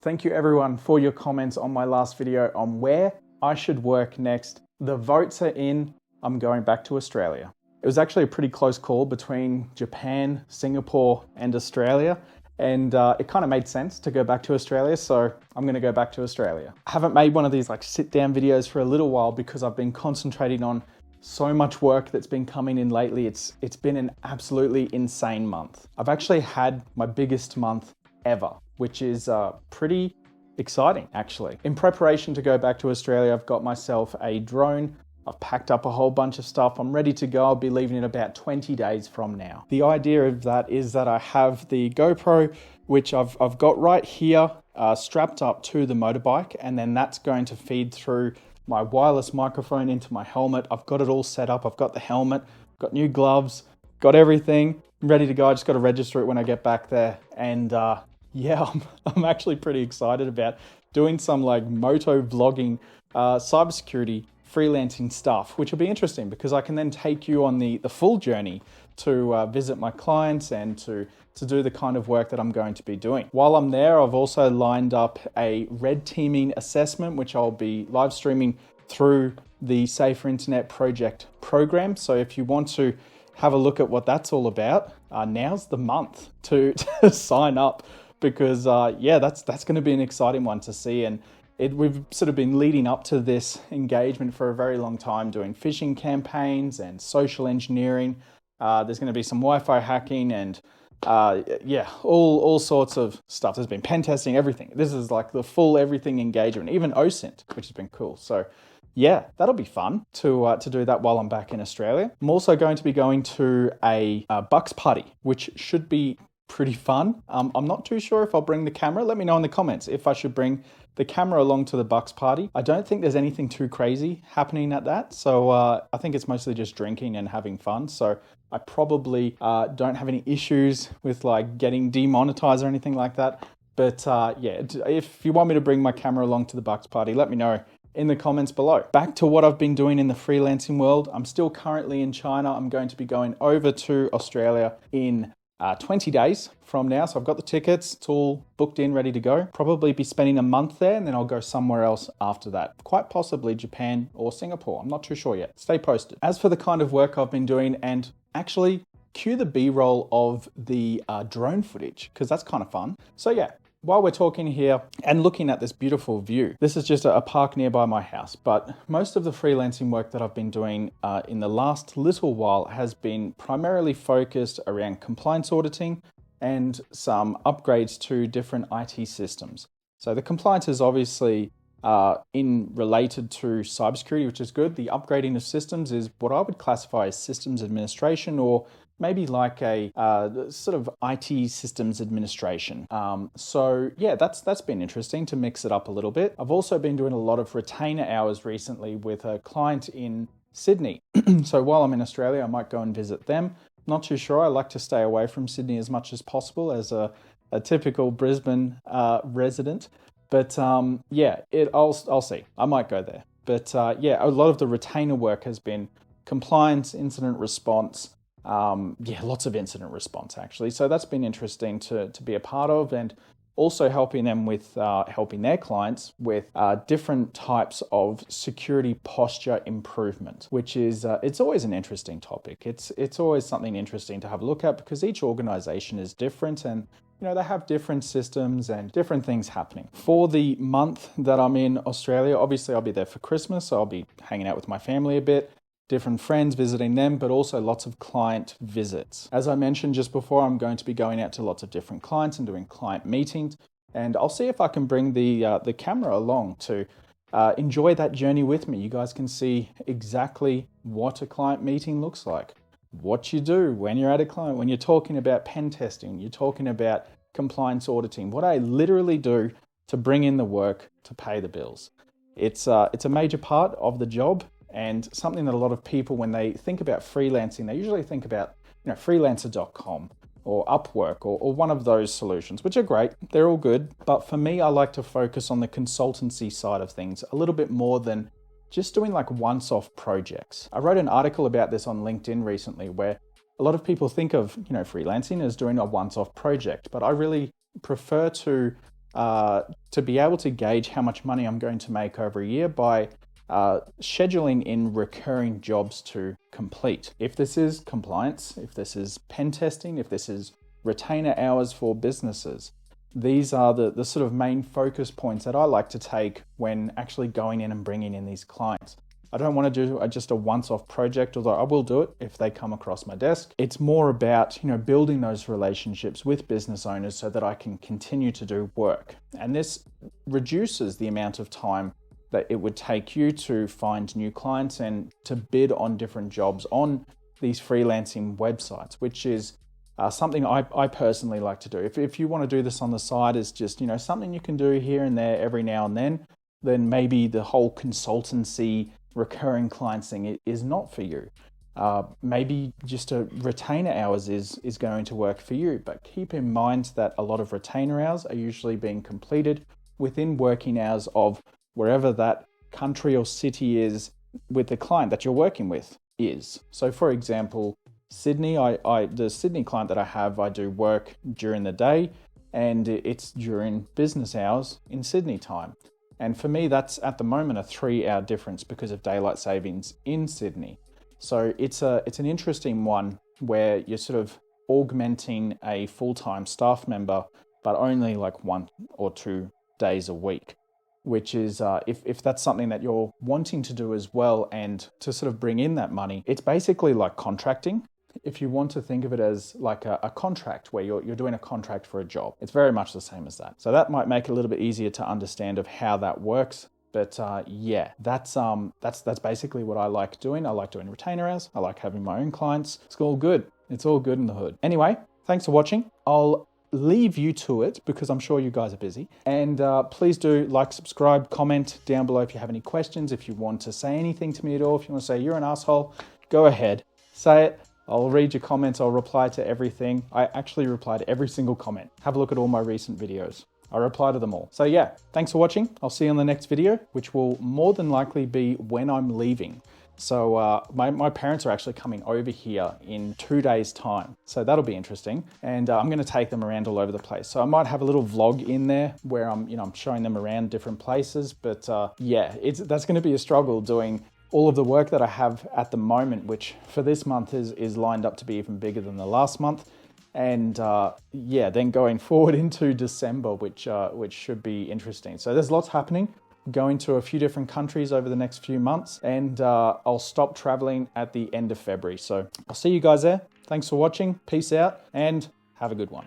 Thank you everyone for your comments on my last video on where I should work next. The votes are in. I'm going back to Australia. It was actually a pretty close call between Japan, Singapore, and Australia. And it kind of made sense to go back to Australia, so I'm going to go back to Australia. I haven't made one of these like sit down videos for a little while because I've been concentrating on so much work that's been coming in lately. It's been an absolutely insane month. I've actually had my biggest month ever, which is pretty exciting actually. In preparation to go back to Australia, I've got myself a drone. I've packed up a whole bunch of stuff. I'm ready to go. I'll be leaving in about 20 days from now. The idea of that is that I have the GoPro, which I've got right here, strapped up to the motorbike, and then that's going to feed through my wireless microphone into my helmet. I've got it all set up. I've got the helmet, got new gloves, got everything. I'm ready to go. I just got to register it when I get back there. And yeah, I'm actually pretty excited about doing some like moto vlogging, cybersecurity, freelancing stuff, which will be interesting because I can then take you on the full journey to visit my clients and to do the kind of work that I'm going to be doing. While I'm there, I've also lined up a red teaming assessment, which I'll be live streaming through the Safer Internet Project program. So if you want to have a look at what that's all about, now's the month to sign up because yeah, that's going to be an exciting one to see. And we've sort of been leading up to this engagement for a very long time, doing phishing campaigns and social engineering. There's going to be some Wi-Fi hacking and yeah, all sorts of stuff. There's been pen testing, everything. This is like the full everything engagement, even OSINT, which has been cool. So yeah, that'll be fun to do that while I'm back in Australia. I'm also going to be going to a Bucks party, which should be pretty fun. I'm not too sure if I'll bring the camera. Let me know in the comments if I should bring the camera along to the Bucks party. I don't think there's anything too crazy happening at that. So I think it's mostly just drinking and having fun. So I probably don't have any issues with like getting demonetized or anything like that. But yeah, if you want me to bring my camera along to the Bucks party, let me know in the comments below. Back to what I've been doing in the freelancing world. I'm still currently in China. I'm going to be going over to Australia in 20 days from now. So I've got the tickets, it's all booked in, ready to go. Probably be spending a month there and then I'll go somewhere else after that. Quite possibly Japan or Singapore. I'm not too sure yet. Stay posted. As for the kind of work I've been doing, and actually cue the B-roll of the drone footage because that's kind of fun. So yeah, while we're talking here and looking at this beautiful view, this is just a park nearby my house, but most of the freelancing work that I've been doing in the last little while has been primarily focused around compliance auditing and some upgrades to different IT systems. So the compliance is obviously related to cybersecurity, which is good. The upgrading of systems is what I would classify as systems administration, or maybe like a sort of IT systems administration. So yeah, that's been interesting to mix it up a little bit. I've also been doing a lot of retainer hours recently with a client in Sydney. So while I'm in Australia, I might go and visit them. Not too sure. I like to stay away from Sydney as much as possible as a typical Brisbane resident. But yeah, I'll see. I might go there. But yeah, a lot of the retainer work has been compliance, incident response. Yeah, lots of incident response actually. So that's been interesting to be a part of, and also helping them with helping their clients with different types of security posture improvement, which is it's always an interesting topic. It's always something interesting to have a look at because each organization is different and you know, they have different systems and different things happening. For the month that I'm in Australia, obviously I'll be there for Christmas, so I'll be hanging out with my family a bit, different friends, visiting them, but also lots of client visits. As I mentioned just before, I'm going to be going out to lots of different clients and doing client meetings, and I'll see if I can bring the camera along to enjoy that journey with me. You guys can see exactly what a client meeting looks like, what you do when you're at a client, when you're talking about pen testing, you're talking about compliance auditing, what I literally do to bring in the work to pay the bills. It's a major part of the job, and something that a lot of people, when they think about freelancing, they usually think about, you know, freelancer.com or Upwork or one of those solutions, which are great. They're all good. But for me, I like to focus on the consultancy side of things a little bit more than just doing like once-off projects. I wrote an article about this on LinkedIn recently where a lot of people think of, you know, freelancing as doing a once-off project, but I really prefer to to be able to gauge how much money I'm going to make over a year by scheduling in recurring jobs to complete. If this is compliance, if this is pen testing, if this is retainer hours for businesses, these are the sort of main focus points that I like to take when actually going in and bringing in these clients. I don't want to do just a once-off project, although I will do it if they come across my desk. It's more about, building those relationships with business owners so that I can continue to do work. And this reduces the amount of time that it would take you to find new clients and to bid on different jobs on these freelancing websites, which is something I personally like to do. If you want to do this on the side as just, something you can do here and there every now and then maybe the whole consultancy recurring clients thing is not for you. Maybe just a retainer hours is going to work for you, but keep in mind that a lot of retainer hours are usually being completed within working hours of wherever that country or city is with the client that you're working with is. So for example, Sydney, the Sydney client that I have, I do work during the day and it's during business hours in Sydney time. And for me, that's at the moment a 3-hour difference because of daylight savings in Sydney. So it's an interesting one where you're sort of augmenting a full-time staff member, but only like 1 or 2 days a week, which is, if that's something that you're wanting to do as well and to sort of bring in that money, it's basically like contracting. If you want to think of it as like a contract where you're doing a contract for a job, it's very much the same as that. So that might make it a little bit easier to understand of how that works. But yeah, that's basically what I like doing. I like doing retainer hours. I like having my own clients. It's all good. It's all good in the hood. Anyway, thanks for watching. I'll leave you to it because I'm sure you guys are busy. And please do like, subscribe, comment down below if you have any questions. If you want to say anything to me at all, if you want to say you're an asshole, go ahead, say it. I'll read your comments. I'll reply to everything. I actually reply to every single comment. Have a look at all my recent videos. I reply to them all. So yeah, thanks for watching. I'll see you on the next video, which will more than likely be when I'm leaving. So my parents are actually coming over here in 2 days' time. So that'll be interesting. And I'm going to take them around all over the place. So I might have a little vlog in there where I'm showing them around different places. But yeah, that's going to be a struggle doing all of the work that I have at the moment, which for this month is lined up to be even bigger than the last month. And yeah, then going forward into December, which should be interesting. So there's lots happening. Going to a few different countries over the next few months, and I'll stop traveling at the end of February. So I'll see you guys there. Thanks for watching. Peace out and have a good one.